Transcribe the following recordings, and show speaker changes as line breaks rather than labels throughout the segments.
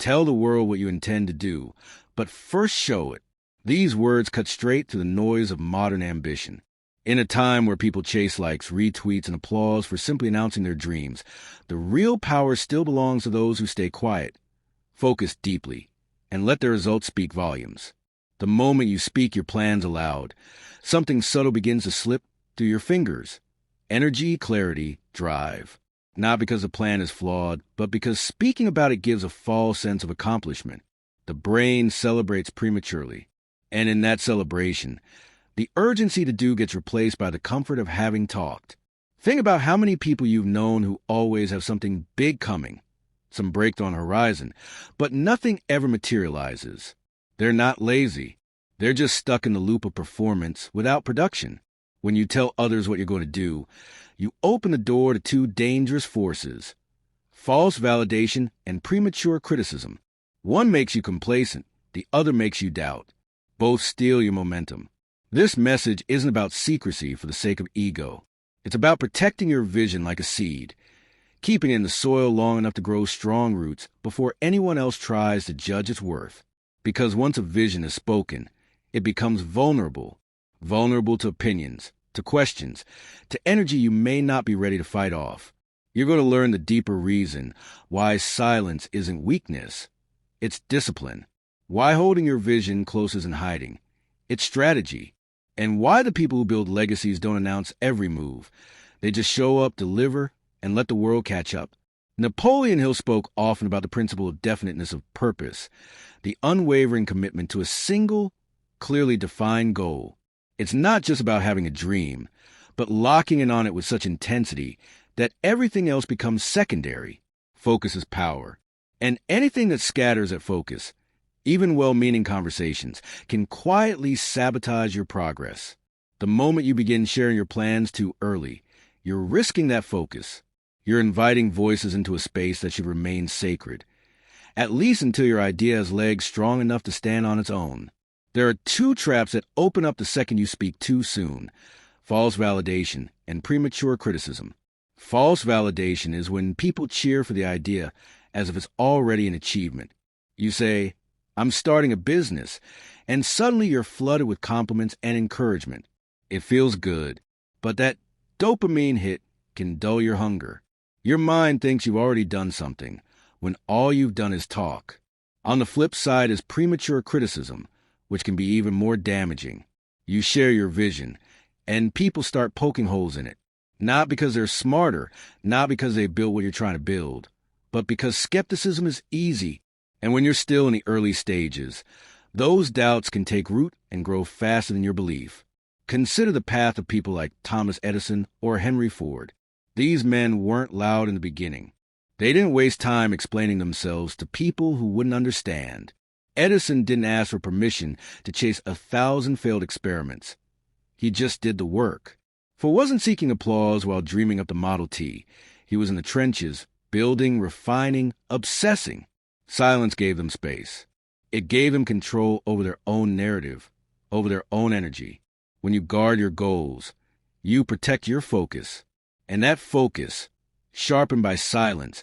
Tell the world what you intend to do, but first show it. These words cut straight through the noise of modern ambition. In a time where people chase likes, retweets, and applause for simply announcing their dreams, the real power still belongs to those who stay quiet, focus deeply, and let their results speak volumes. The moment you speak your plans aloud, something subtle begins to slip through your fingers. Energy, clarity, drive. Not because the plan is flawed, but because speaking about it gives a false sense of accomplishment. The brain celebrates prematurely, and in that celebration, the urgency to do gets replaced by the comfort of having talked. Think about how many people you've known who always have something big coming, some breakthrough on the horizon, but nothing ever materializes. They're not lazy. They're just stuck in the loop of performance without production. When you tell others what you're going to do, you open the door to two dangerous forces: false validation and premature criticism. One makes you complacent, the other makes you doubt. Both steal your momentum. This message isn't about secrecy for the sake of ego. It's about protecting your vision like a seed, keeping it in the soil long enough to grow strong roots before anyone else tries to judge its worth. Because once a vision is spoken, it becomes vulnerable to opinions, to questions, to energy you may not be ready to fight off. You're going to learn the deeper reason why silence isn't weakness. It's discipline. Why holding your vision close isn't hiding. It's strategy. And why the people who build legacies don't announce every move. They just show up, deliver, and let the world catch up. Napoleon Hill spoke often about the principle of definiteness of purpose, the unwavering commitment to a single, clearly defined goal. It's not just about having a dream, but locking in on it with such intensity that everything else becomes secondary. Focus is power. And anything that scatters at focus, even well-meaning conversations, can quietly sabotage your progress. The moment you begin sharing your plans too early, you're risking that focus. You're inviting voices into a space that should remain sacred, at least until your idea has legs strong enough to stand on its own. There are two traps that open up the second you speak too soon: false validation and premature criticism. False validation is when people cheer for the idea as if it's already an achievement. You say, "I'm starting a business," and suddenly you're flooded with compliments and encouragement. It feels good, but that dopamine hit can dull your hunger. Your mind thinks you've already done something, when all you've done is talk. On the flip side is premature criticism, which can be even more damaging. You share your vision, and people start poking holes in it. Not because they're smarter, not because they built what you're trying to build, but because skepticism is easy. And when you're still in the early stages, those doubts can take root and grow faster than your belief. Consider the path of people like Thomas Edison or Henry Ford. These men weren't loud in the beginning. They didn't waste time explaining themselves to people who wouldn't understand. Edison didn't ask for permission to chase 1,000 failed experiments. He just did the work. For wasn't seeking applause while dreaming up the Model T. He was in the trenches, building, refining, obsessing. Silence gave them space. It gave them control over their own narrative, over their own energy. When you guard your goals, you protect your focus. And that focus, sharpened by silence,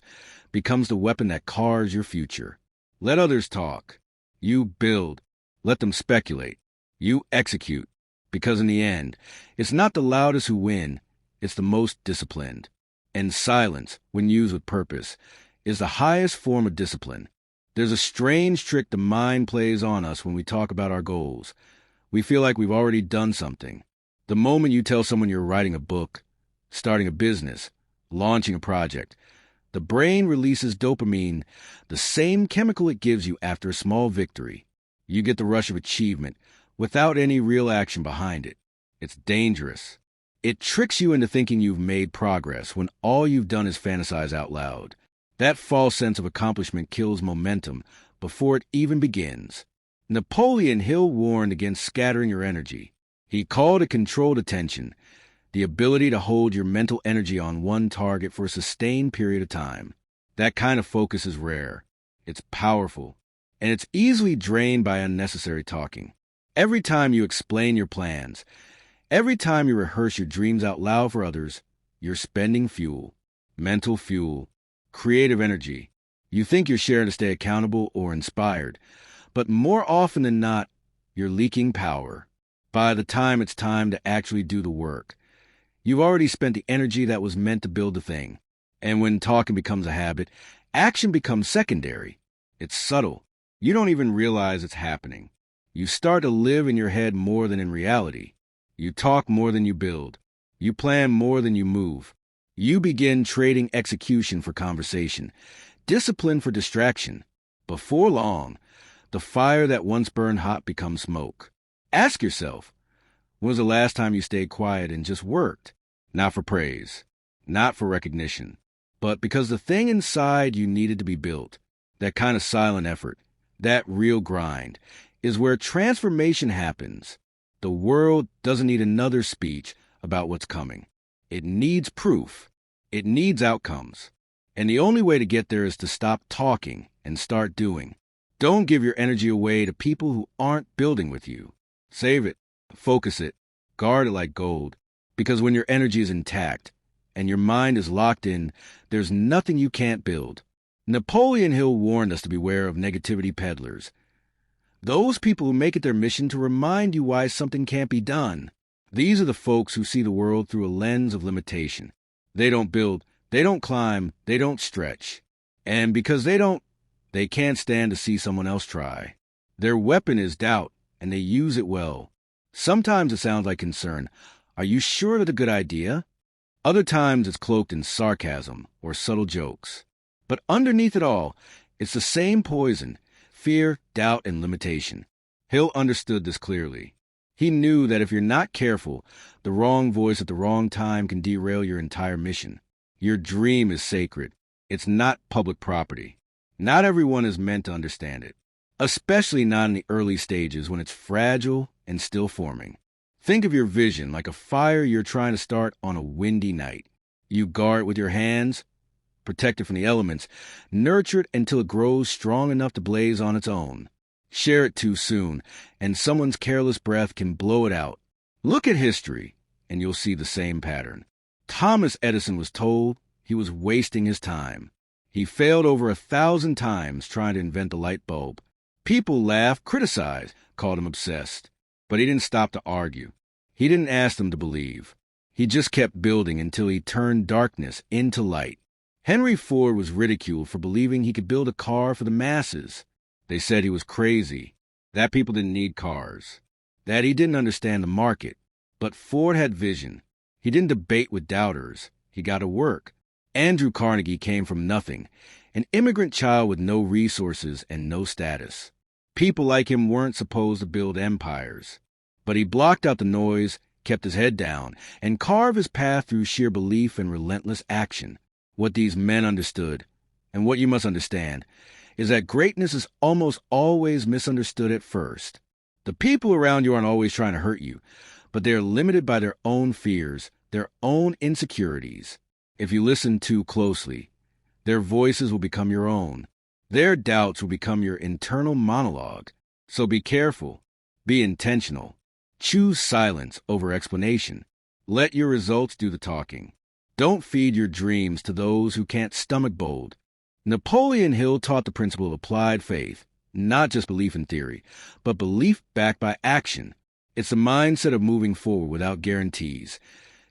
becomes the weapon that carves your future. Let others talk. You build. Let them speculate. You execute. Because in the end, it's not the loudest who win, it's the most disciplined. And silence, when used with purpose, is the highest form of discipline. There's a strange trick the mind plays on us when we talk about our goals. We feel like we've already done something. The moment you tell someone you're writing a book, starting a business, launching a project, the brain releases dopamine, the same chemical it gives you after a small victory. You get the rush of achievement without any real action behind it. It's dangerous. It tricks you into thinking you've made progress when all you've done is fantasize out loud. That false sense of accomplishment kills momentum before it even begins. Napoleon Hill warned against scattering your energy. He called it controlled attention, the ability to hold your mental energy on one target for a sustained period of time. That kind of focus is rare. It's powerful, and it's easily drained by unnecessary talking. Every time you explain your plans, every time you rehearse your dreams out loud for others, you're spending fuel, mental fuel, creative energy. You think you're sharing to stay accountable or inspired, but more often than not, you're leaking power. By the time it's time to actually do the work, you've already spent the energy that was meant to build the thing. And when talking becomes a habit, action becomes secondary. It's subtle. You don't even realize it's happening. You start to live in your head more than in reality. You talk more than you build. You plan more than you move. You begin trading execution for conversation, discipline for distraction. Before long, the fire that once burned hot becomes smoke. Ask yourself, when was the last time you stayed quiet and just worked? Not for praise, not for recognition, but because the thing inside you needed to be built. That kind of silent effort, that real grind, is where transformation happens. The world doesn't need another speech about what's coming. It needs proof. It needs outcomes. And the only way to get there is to stop talking and start doing. Don't give your energy away to people who aren't building with you. Save it, focus it, guard it like gold. Because when your energy is intact and your mind is locked in, there's nothing you can't build. Napoleon Hill warned us to beware of negativity peddlers. Those people who make it their mission to remind you why something can't be done. These are the folks who see the world through a lens of limitation. They don't build, they don't climb, they don't stretch. And because they can't stand to see someone else try. Their weapon is doubt, and they use it well. Sometimes it sounds like concern. Are you sure that's a good idea? Other times it's cloaked in sarcasm or subtle jokes. But underneath it all, it's the same poison: fear, doubt, and limitation. Hill understood this clearly. He knew that if you're not careful, the wrong voice at the wrong time can derail your entire mission. Your dream is sacred. It's not public property. Not everyone is meant to understand it, especially not in the early stages when it's fragile and still forming. Think of your vision like a fire you're trying to start on a windy night. You guard it with your hands, protect it from the elements, nurture it until it grows strong enough to blaze on its own. Share it too soon, and someone's careless breath can blow it out. Look at history, and you'll see the same pattern. Thomas Edison was told he was wasting his time. He failed over 1,000 times trying to invent the light bulb. People laughed, criticized, called him obsessed. But he didn't stop to argue. He didn't ask them to believe. He just kept building until he turned darkness into light. Henry Ford was ridiculed for believing he could build a car for the masses. They said he was crazy, that people didn't need cars, that he didn't understand the market. But Ford had vision. He didn't debate with doubters. He got to work. Andrew Carnegie came from nothing, an immigrant child with no resources and no status. People like him weren't supposed to build empires. But he blocked out the noise, kept his head down, and carved his path through sheer belief and relentless action. What these men understood, and what you must understand, is that greatness is almost always misunderstood at first. The people around you aren't always trying to hurt you, but they're limited by their own fears, their own insecurities. If you listen too closely, their voices will become your own. Their doubts will become your internal monologue. So be careful. Be intentional. Choose silence over explanation. Let your results do the talking. Don't feed your dreams to those who can't stomach bold. Napoleon Hill taught the principle of applied faith, not just belief in theory, but belief backed by action. It's the mindset of moving forward without guarantees,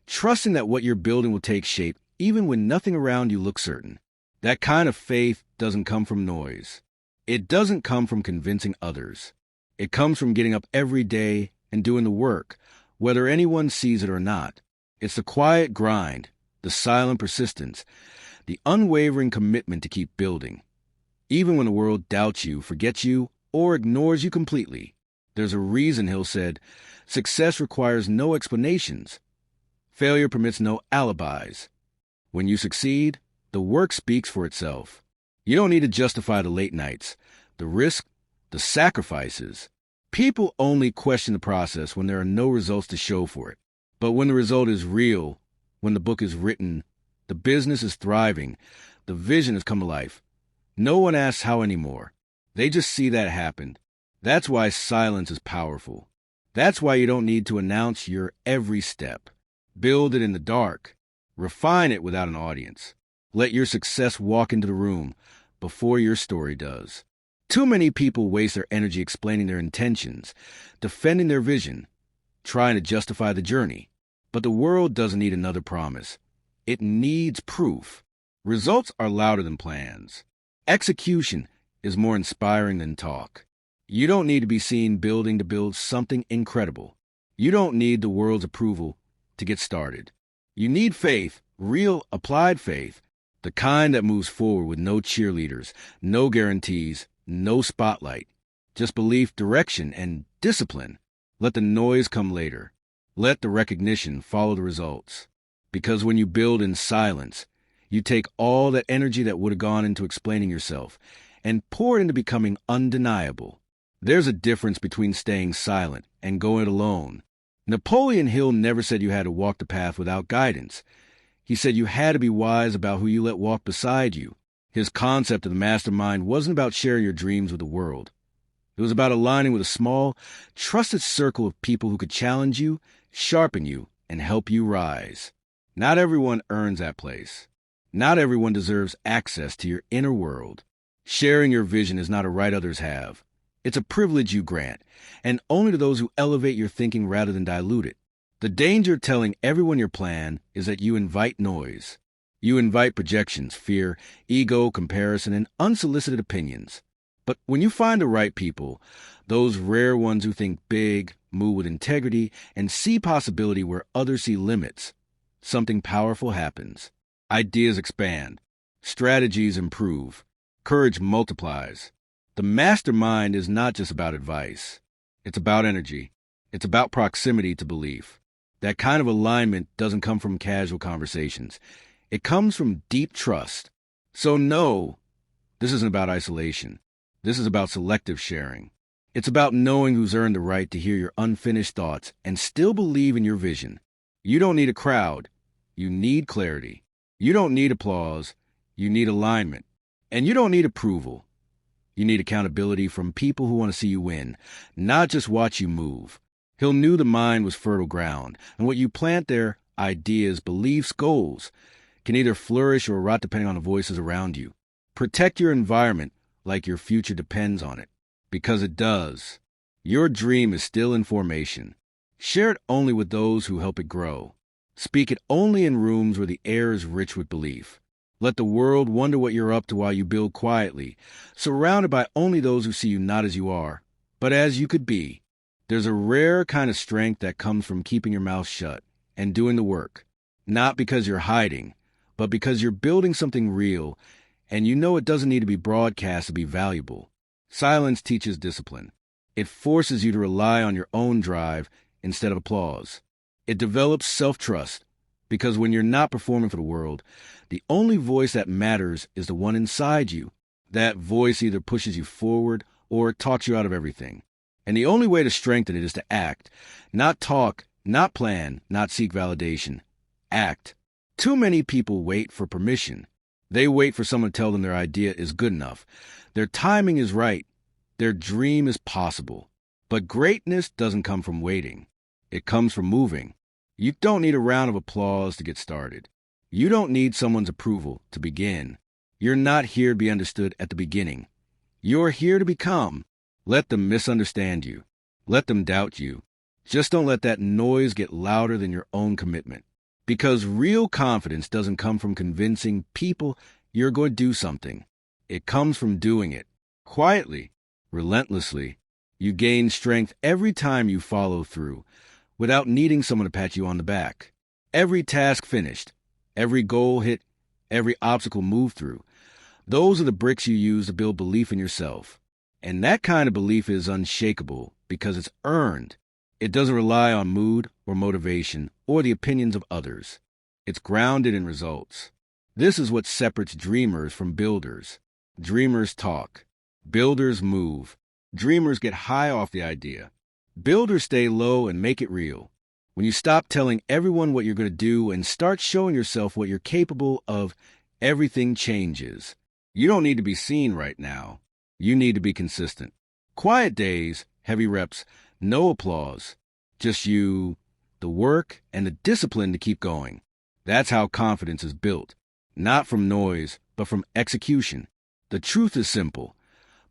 trusting that what you're building will take shape even when nothing around you looks certain. That kind of faith doesn't come from noise. It doesn't come from convincing others. It comes from getting up every day and doing the work, whether anyone sees it or not. It's the quiet grind, the silent persistence, the unwavering commitment to keep building. Even when the world doubts you, forgets you, or ignores you completely. There's a reason Hill said, success requires no explanations. Failure permits no alibis. When you succeed, the work speaks for itself. You don't need to justify the late nights, the risk, the sacrifices. People only question the process when there are no results to show for it. But when the result is real, when the book is written, the business is thriving, the vision has come to life, no one asks how anymore. They just see that happen. That's why silence is powerful. That's why you don't need to announce your every step. Build it in the dark. Refine it without an audience. Let your success walk into the room, before your story does. Too many people waste their energy explaining their intentions, defending their vision, trying to justify the journey. But the world doesn't need another promise. It needs proof. Results are louder than plans. Execution is more inspiring than talk. You don't need to be seen building to build something incredible. You don't need the world's approval to get started. You need faith, real applied faith, the kind that moves forward with no cheerleaders, no guarantees, no spotlight. Just belief, direction, and discipline. Let the noise come later. Let the recognition follow the results. Because when you build in silence, you take all that energy that would have gone into explaining yourself and pour it into becoming undeniable. There's a difference between staying silent and going it alone. Napoleon Hill never said you had to walk the path without guidance. He said you had to be wise about who you let walk beside you. His concept of the mastermind wasn't about sharing your dreams with the world. It was about aligning with a small, trusted circle of people who could challenge you, sharpen you, and help you rise. Not everyone earns that place. Not everyone deserves access to your inner world. Sharing your vision is not a right others have. It's a privilege you grant, and only to those who elevate your thinking rather than dilute it. The danger of telling everyone your plan is that you invite noise. You invite projections, fear, ego, comparison, and unsolicited opinions. But when you find the right people, those rare ones who think big, move with integrity, and see possibility where others see limits, something powerful happens. Ideas expand. Strategies improve. Courage multiplies. The mastermind is not just about advice. It's about energy. It's about proximity to belief. That kind of alignment doesn't come from casual conversations. It comes from deep trust. So no, this isn't about isolation. This is about selective sharing. It's about knowing who's earned the right to hear your unfinished thoughts and still believe in your vision. You don't need a crowd. You need clarity. You don't need applause. You need alignment. And you don't need approval. You need accountability from people who want to see you win, not just watch you move. Hill knew the mind was fertile ground, and what you plant there, ideas, beliefs, goals, can either flourish or rot depending on the voices around you. Protect your environment like your future depends on it, because it does. Your dream is still in formation. Share it only with those who help it grow. Speak it only in rooms where the air is rich with belief. Let the world wonder what you're up to while you build quietly, surrounded by only those who see you not as you are, but as you could be. There's a rare kind of strength that comes from keeping your mouth shut and doing the work, not because you're hiding, but because you're building something real, and you know it doesn't need to be broadcast to be valuable. Silence teaches discipline. It forces you to rely on your own drive instead of applause. It develops self-trust, because when you're not performing for the world, the only voice that matters is the one inside you. That voice either pushes you forward or talks you out of everything. And the only way to strengthen it is to act, not talk, not plan, not seek validation. Act. Too many people wait for permission. They wait for someone to tell them their idea is good enough. Their timing is right. Their dream is possible. But greatness doesn't come from waiting. It comes from moving. You don't need a round of applause to get started. You don't need someone's approval to begin. You're not here to be understood at the beginning. You're here to become. Let them misunderstand you. Let them doubt you. Just don't let that noise get louder than your own commitment. Because real confidence doesn't come from convincing people you're going to do something. It comes from doing it. Quietly, relentlessly. You gain strength every time you follow through, without needing someone to pat you on the back. Every task finished, every goal hit, every obstacle moved through. Those are the bricks you use to build belief in yourself. And that kind of belief is unshakable because it's earned. It doesn't rely on mood or motivation or the opinions of others. It's grounded in results. This is what separates dreamers from builders. Dreamers talk. Builders move. Dreamers get high off the idea. Builders stay low and make it real. When you stop telling everyone what you're going to do and start showing yourself what you're capable of, everything changes. You don't need to be seen right now. You need to be consistent. Quiet days, heavy reps, no applause. Just you, the work, and the discipline to keep going. That's how confidence is built. Not from noise, but from execution. The truth is simple.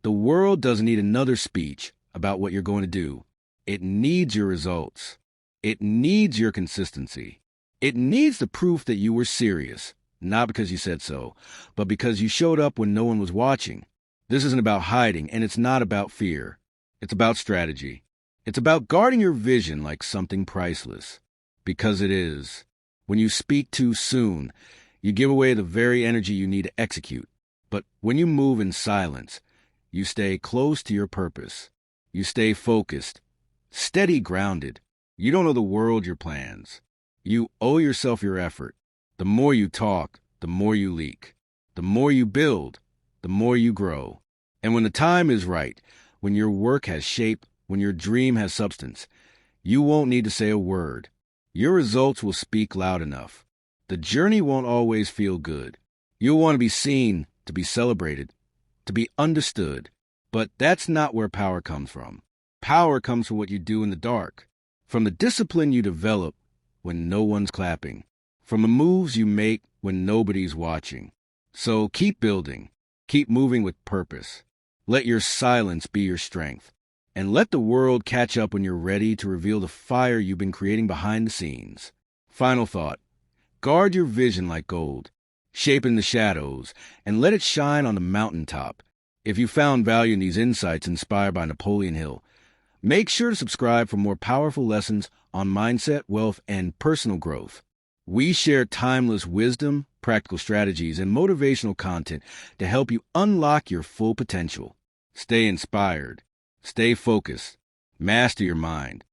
The world doesn't need another speech about what you're going to do. It needs your results. It needs your consistency. It needs the proof that you were serious, not because you said so, but because you showed up when no one was watching. This isn't about hiding, and it's not about fear. It's about strategy. It's about guarding your vision like something priceless. Because it is. When you speak too soon, you give away the very energy you need to execute. But when you move in silence, you stay close to your purpose. You stay focused, steady, grounded. You don't owe the world your plans. You owe yourself your effort. The more you talk, the more you leak. The more you build, the more you grow. And when the time is right, when your work has shape, when your dream has substance, you won't need to say a word. Your results will speak loud enough. The journey won't always feel good. You'll want to be seen, to be celebrated, to be understood. But that's not where power comes from. Power comes from what you do in the dark, from the discipline you develop when no one's clapping, from the moves you make when nobody's watching. So keep building, keep moving with purpose. Let your silence be your strength, and let the world catch up when you're ready to reveal the fire you've been creating behind the scenes. Final thought. Guard your vision like gold. Shape in the shadows, and let it shine on the mountaintop. If you found value in these insights inspired by Napoleon Hill, make sure to subscribe for more powerful lessons on mindset, wealth, and personal growth. We share timeless wisdom, practical strategies, and motivational content to help you unlock your full potential. Stay inspired, stay focused, master your mind,